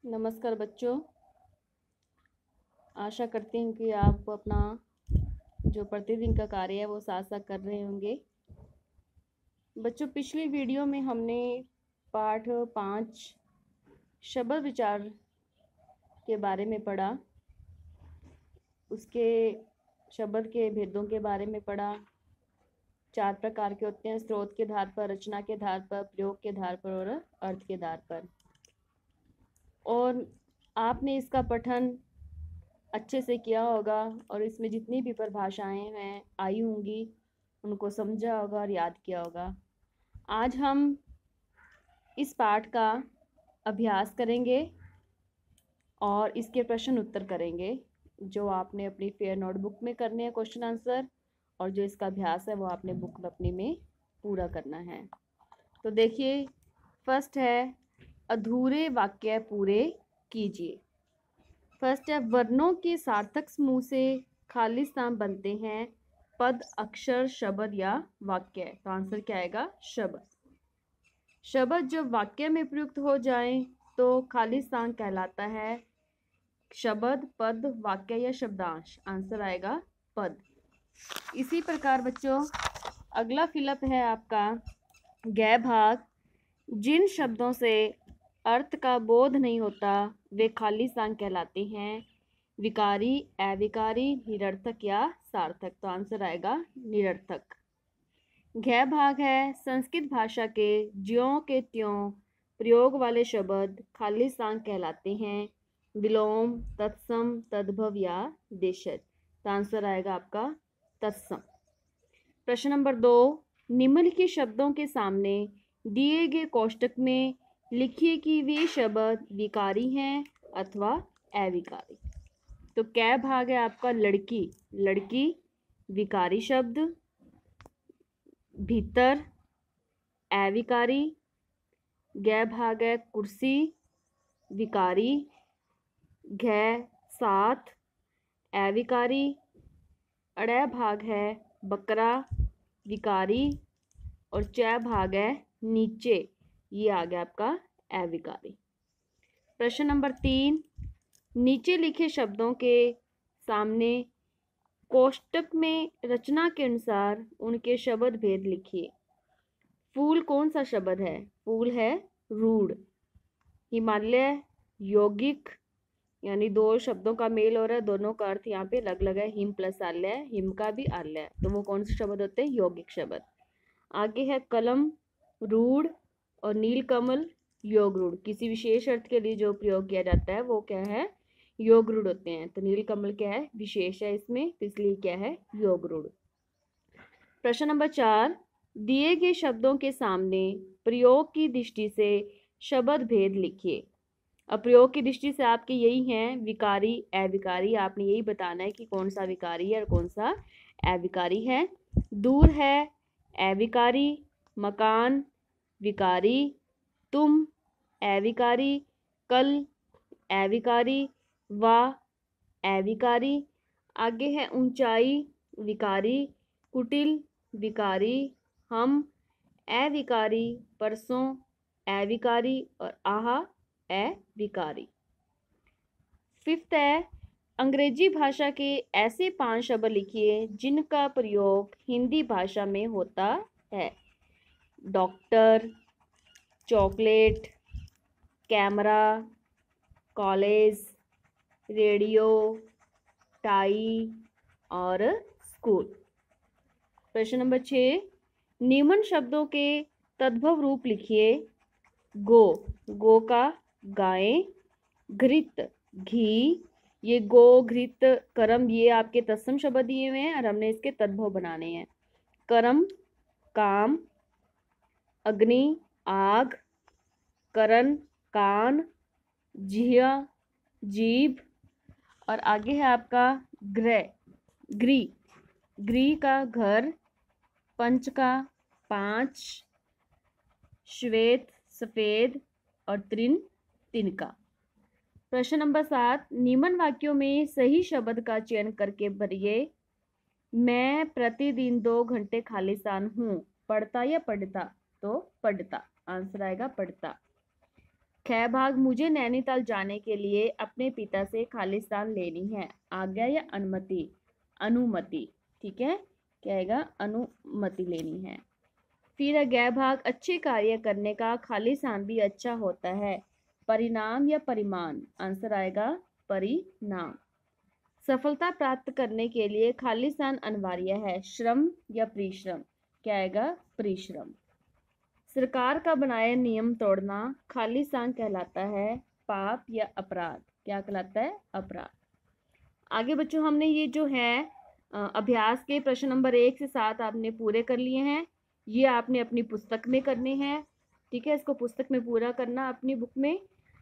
नमस्कार बच्चों, आशा करती हूँ कि आप अपना जो प्रतिदिन का कार्य है वो साथ साथ कर रहे होंगे। बच्चों, पिछली वीडियो में हमने पाठ 5 शब्द विचार के बारे में पढ़ा, उसके शब्द के भेदों के बारे में पढ़ा। 4 प्रकार के होते हैं: स्रोत के आधार पर, रचना के आधार पर, प्रयोग के आधार पर और अर्थ के आधार पर। और आपने इसका पठन अच्छे से किया होगा और इसमें जितनी भी परिभाषाएं हैं आई होंगी उनको समझा होगा और याद किया होगा। आज हम इस पाठ का अभ्यास करेंगे और इसके प्रश्न उत्तर करेंगे, जो आपने अपनी फेयर नोटबुक में करने हैं क्वेश्चन आंसर, और जो इसका अभ्यास है वो आपने बुक में अपनी में पूरा करना है। तो देखिए, फर्स्ट है अधूरे वाक्य पूरे कीजिए। फर्स्ट है वर्णों के सार्थक समूह से खाली स्थान बनते हैं पद, अक्षर, शब्द या वाक्य। तो आंसर क्या आएगा? शब्द। शब्द जब वाक्य में प्रयुक्त हो जाएं तो खाली स्थान कहलाता है शब्द, पद, वाक्य या शब्दांश। आंसर आएगा पद। इसी प्रकार बच्चों, अगला फिलअप है आपका गै भाग। जिन शब्दों से अर्थ का बोध नहीं होता वे खाली स्थान कहलाते हैं विकारी, अविकारी, निरर्थक या सार्थक। तो आंसर आएगा निरर्थक। घ भाग है संस्कृत भाषा के ज्यों के त्यों प्रयोग वाले शब्द खाली स्थान कहलाते हैं विलोम, तत्सम, तद्भव या देशज। तो आंसर आएगा आपका तत्सम। प्रश्न नंबर 2, निम्नलिखित शब्दों के सामने दिए गए कोष्टक में लिखिए कि वे शब्द विकारी हैं अथवा अविकारी। तो कै भाग है आपका लड़की, लड़की विकारी शब्द, भीतर अविकारी। गै भाग है कुर्सी विकारी, घै साथ अविकारी। अड़ै भाग है बकरा विकारी और च भाग है नीचे, ये आ गया आपका अविकारी। प्रश्न नंबर 3, नीचे लिखे शब्दों के सामने कोष्टक में रचना के अनुसार उनके शब्द भेद लिखिए। फूल कौन सा शब्द है? फूल है रूढ़। हिमालय यौगिक, यानी 2 शब्दों का मेल हो रहा है, दोनों का अर्थ यहाँ पे अलग अलग है। हिम प्लस आल्य है, हिम का भी आल्य है, तो वो कौन से शब्द होते हैं? यौगिक शब्द। आगे है कलम रूढ़ और नीलकमल योग रूढ़। किसी विशेष अर्थ के लिए जो प्रयोग किया जाता है वो क्या है? योग रूढ़ होते हैं। तो नीलकमल क्या है? विशेष है इसमें, तो इसलिए क्या है? योग रूढ़। प्रश्न नंबर 4, दिए गए शब्दों के सामने प्रयोग की दृष्टि से शब्द भेद लिखिए। अब प्रयोग की दृष्टि से आपके यही हैं विकारी, अविकारी। आपने यही बताना है कि कौन सा विकारी है और कौन सा अविकारी है। दूर है अविकारी, मकान विकारी, तुम अविकारी, कल अविकारी, वाह अविकारी। आगे है ऊंचाई विकारी, कुटिल विकारी, हम अविकारी, परसों अविकारी और आहा अविकारी। 5th है अंग्रेजी भाषा के ऐसे 5 शब्द लिखिए जिनका प्रयोग हिंदी भाषा में होता है। Doctor, chocolate, camera, college, radio, tie और स्कूल। प्रश्न नंबर 6, निम्न शब्दों के तद्भव रूप लिखिए। गो, गो का गाय, घृत घी, ये गो घृत करम ये आपके तत्सम शब्द दिए हुए हैं और हमने इसके तद्भव बनाने हैं। करम काम, अग्नि आग, करण कान, जिह्वा जीभ और आगे है आपका ग्रह गृह, गृह का घर, पंच का 5, श्वेत सफेद और तृण तिनका। प्रश्न नंबर 7, निम्न वाक्यों में सही शब्द का चयन करके भरिए। मैं प्रतिदिन 2 घंटे खाली स्थान हूँ। पढ़ता या पढ़ता? तो पढ़ता। आंसर आएगा पढ़ता। ख भाग, मुझे नैनीताल जाने के लिए अपने पिता से खालिस्तान लेनी है। आज्ञा या अनुमति? अनुमति। ठीक है, क्या आएगा? अनुमति लेनी है। फिर है ग भाग, अच्छे कार्य करने का खालिस्तान भी अच्छा होता है। परिणाम या परिमाण? आंसर आएगा परिणाम। सफलता प्राप्त करने के लिए खालिस्तान अनिवार्य है। श्रम या परिश्रम? क्या आएगा? परिश्रम। सरकार का बनाए नियम तोड़ना खालिस्तान कहलाता है। पाप या अपराध? क्या कहलाता है? अपराध। आगे बच्चों, हमने ये जो है अभ्यास के प्रश्न नंबर 1 से 7 आपने पूरे कर लिए हैं। ये आपने अपनी पुस्तक में करने हैं। ठीक है, इसको पुस्तक में पूरा करना अपनी बुक में।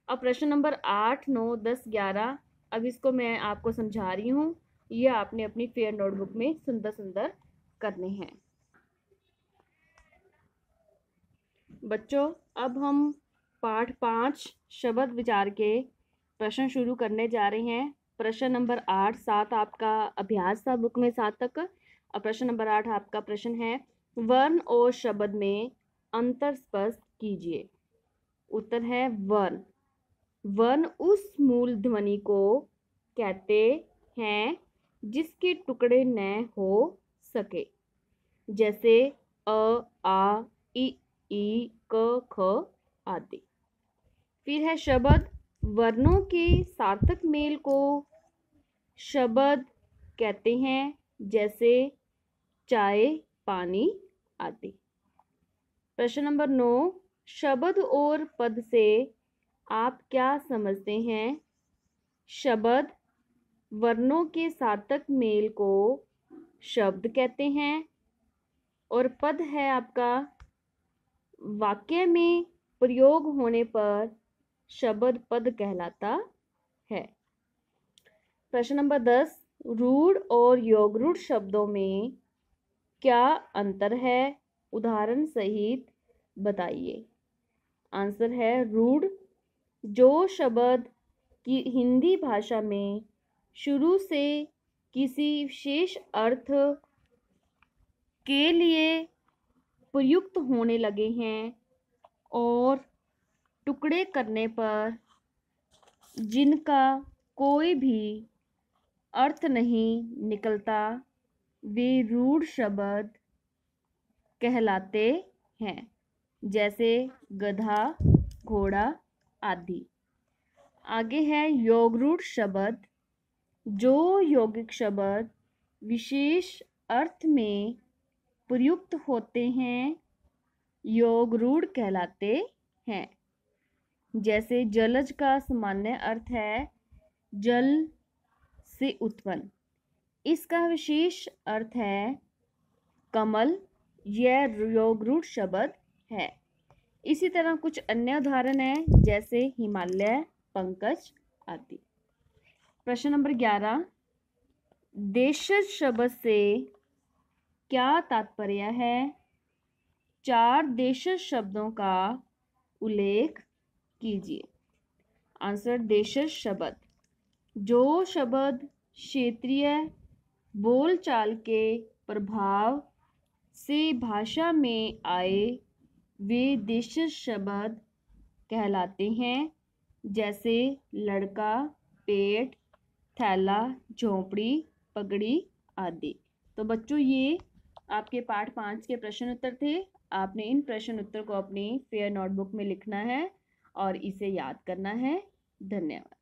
अब प्रश्न नंबर 8, 9, 10, 11 अब इसको मैं आपको समझा रही हूँ। ये आपने अपनी फेयर नोटबुक में सुंदर सुंदर करने हैं। बच्चों, अब हम पाठ 5 शब्द विचार के प्रश्न शुरू करने जा रहे हैं। प्रश्न नंबर 8, 7 आपका अभ्यास था बुक में 7 तक। अब प्रश्न नंबर 8 आपका प्रश्न है, वर्ण और शब्द में अंतर स्पष्ट कीजिए। उत्तर है वर्ण। वर्ण उस मूल ध्वनि को कहते हैं जिसके टुकड़े न हो सके, जैसे अ, आ, ई, क, ख आदि। फिर है शब्द। वर्णों के सार्थक मेल को शब्द कहते हैं, जैसे चाय, पानी आदि। प्रश्न नंबर 9, शब्द और पद से आप क्या समझते हैं? शब्द वर्णों के सार्थक मेल को शब्द कहते हैं और पद है आपका वाक्य में प्रयोग होने पर शब्द पद कहलाता है। प्रश्न नंबर 10, रूढ़ और योगरूढ़ शब्दों में क्या अंतर है? उदाहरण सहित बताइए। आंसर है रूढ़, जो शब्द की हिंदी भाषा में शुरू से किसी विशेष अर्थ के लिए प्रयुक्त होने लगे हैं और टुकड़े करने पर जिनका कोई भी अर्थ नहीं निकलता, वे रूढ़ शब्द कहलाते हैं, जैसे गधा, घोड़ा आदि। आगे है योगरूढ़ शब्द। जो यौगिक शब्द विशेष अर्थ में प्रयुक्त होते हैं, योगरूढ़ कहलाते हैं। जैसे जलज का सामान्य अर्थ है जल से उत्पन्न, इसका विशेष अर्थ है कमल। यह योगरूढ़ शब्द है। इसी तरह कुछ अन्य उदाहरण हैं, जैसे हिमालय, पंकज आदि। प्रश्न नंबर 11, देशज शब्द से क्या तात्पर्य है? 4 देशज शब्दों का उल्लेख कीजिए। आंसर, देशज शब्द, जो शब्द क्षेत्रीय बोलचाल के प्रभाव से भाषा में आए, वे देशज शब्द कहलाते हैं, जैसे लड़का, पेट, थैला, झोंपड़ी, पगड़ी आदि। तो बच्चों, ये आपके पाठ 5 के प्रश्न उत्तर थे। आपने इन प्रश्न उत्तर को अपनी फेयर नोटबुक में लिखना है और इसे याद करना है। धन्यवाद।